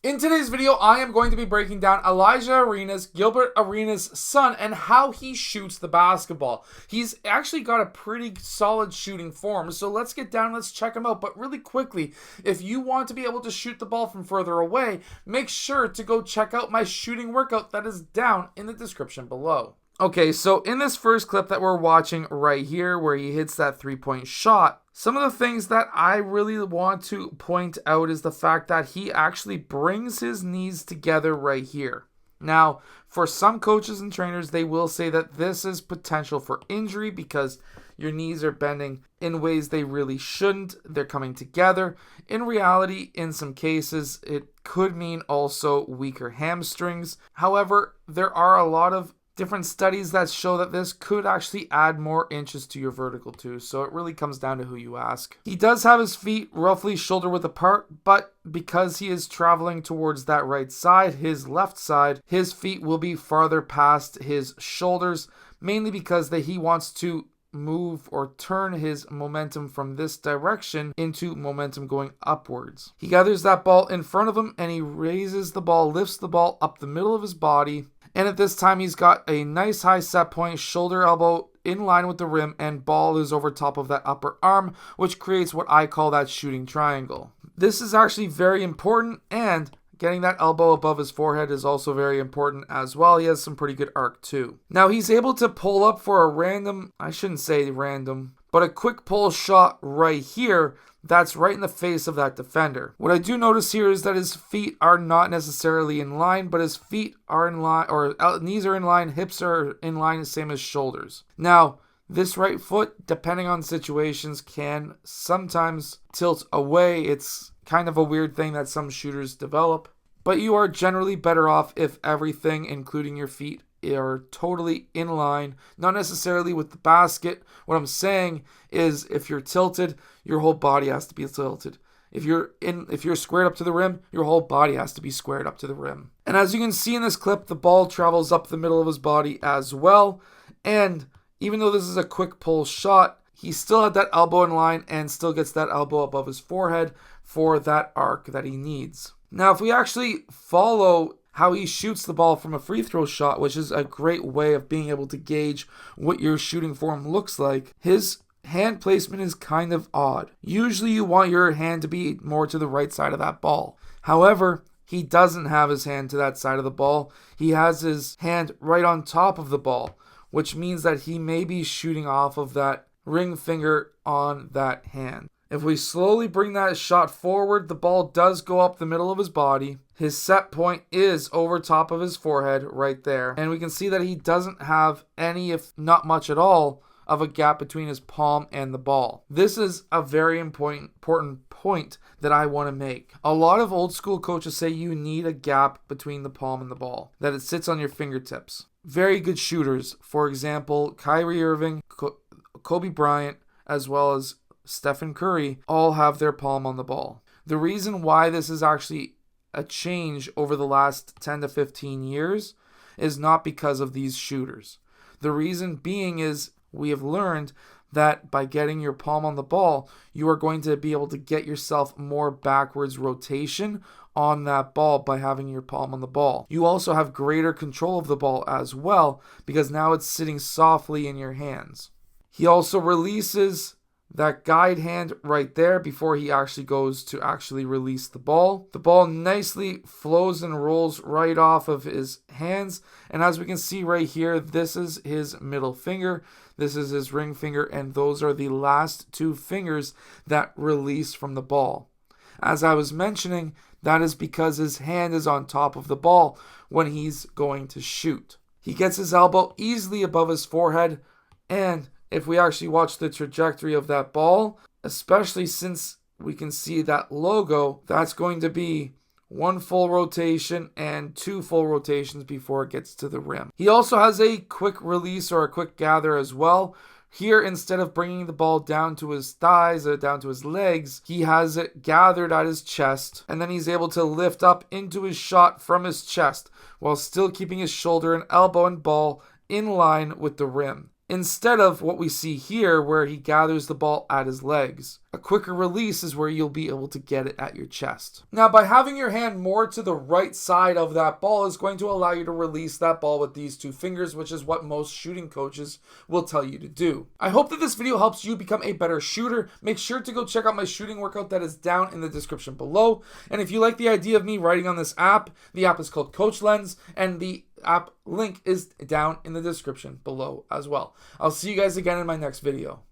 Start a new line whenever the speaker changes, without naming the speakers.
In today's video, I am going to be breaking down Alijah Arenas, Gilbert Arenas' son, and how he shoots the basketball. He's actually got a pretty solid shooting form, so let's get down and let's check him out. But really quickly, if you want to be able to shoot the ball from further away, make sure to go check out my shooting workout that is down in the description below. Okay, so in this first clip that we're watching right here, where he hits that three-point shot, some of the things that I really want to point out is the fact that he actually brings his knees together right here. Now, for some coaches and trainers, they will say that this is potential for injury because your knees are bending in ways they really shouldn't. They're coming together. In reality, in some cases, it could mean also weaker hamstrings. However, there are a lot of different studies that show that this could actually add more inches to your vertical too, so it really comes down to who you ask. He does have his feet roughly shoulder width apart, but because he is traveling towards that right side, his left side, his feet will be farther past his shoulders, mainly because he wants to move or turn his momentum from this direction into momentum going upwards. He gathers that ball in front of him and he raises the ball, lifts the ball up the middle of his body. And at this time, he's got a nice high set point, shoulder elbow in line with the rim, and ball is over top of that upper arm, which creates what I call that shooting triangle. This is actually very important, and getting that elbow above his forehead is also very important as well. He has some pretty good arc too. Now he's able to pull up for a quick pull shot right here. That's right in the face of that defender. What I do notice here is that his feet are not necessarily in line, but his feet are in line, or knees are in line, hips are in line, the same as shoulders. Now, this right foot, depending on situations, can sometimes tilt away. It's kind of a weird thing that some shooters develop, but you are generally better off if everything, including your feet, are totally in line, not necessarily with the basket. What I'm saying is if you're tilted, your whole body has to be tilted. If you're squared up to the rim, your whole body has to be squared up to the rim. And as you can see in this clip, the ball travels up the middle of his body as well. And even though this is a quick pull shot, he still had that elbow in line and still gets that elbow above his forehead for that arc that he needs. Now, if we actually follow how he shoots the ball from a free throw shot, which is a great way of being able to gauge what your shooting form looks like, his hand placement is kind of odd. Usually you want your hand to be more to the right side of that ball. However, he doesn't have his hand to that side of the ball. He has his hand right on top of the ball, which means that he may be shooting off of that ring finger on that hand. If we slowly bring that shot forward, the ball does go up the middle of his body. His set point is over top of his forehead right there. And we can see that he doesn't have any, if not much at all, of a gap between his palm and the ball. This is a very important point that I want to make. A lot of old school coaches say you need a gap between the palm and the ball, that it sits on your fingertips. Very good shooters, for example, Kyrie Irving, Kobe Bryant, as well as Stephen Curry, all have their palm on the ball. The reason why this is actually a change over the last 10 to 15 years is not because of these shooters. The reason being is we have learned that by getting your palm on the ball, you are going to be able to get yourself more backwards rotation on that ball by having your palm on the ball. You also have greater control of the ball as well because now it's sitting softly in your hands. He also releases that guide hand right there before he actually goes to actually release the ball. The ball nicely flows and rolls right off of his hands. And as we can see right here, this is his middle finger. This is his ring finger. And those are the last two fingers that release from the ball. As I was mentioning, that is because his hand is on top of the ball when he's going to shoot. He gets his elbow easily above his forehead, and if we actually watch the trajectory of that ball, especially since we can see that logo, that's going to be one full rotation and two full rotations before it gets to the rim. He also has a quick release or a quick gather as well. Here, instead of bringing the ball down to his thighs or down to his legs, he has it gathered at his chest, and then he's able to lift up into his shot from his chest while still keeping his shoulder and elbow and ball in line with the rim. instead of what we see here where he gathers the ball at his legs. A quicker release is where you'll be able to get it at your chest. Now, by having your hand more to the right side of that ball is going to allow you to release that ball with these two fingers, which is what most shooting coaches will tell you to do. I hope that this video helps you become a better shooter. Make sure to go check out my shooting workout that is down in the description below. And if you like the idea of me writing on this app, the app is called Coach Lens, and the app link is down in the description below as well. I'll see you guys again in my next video.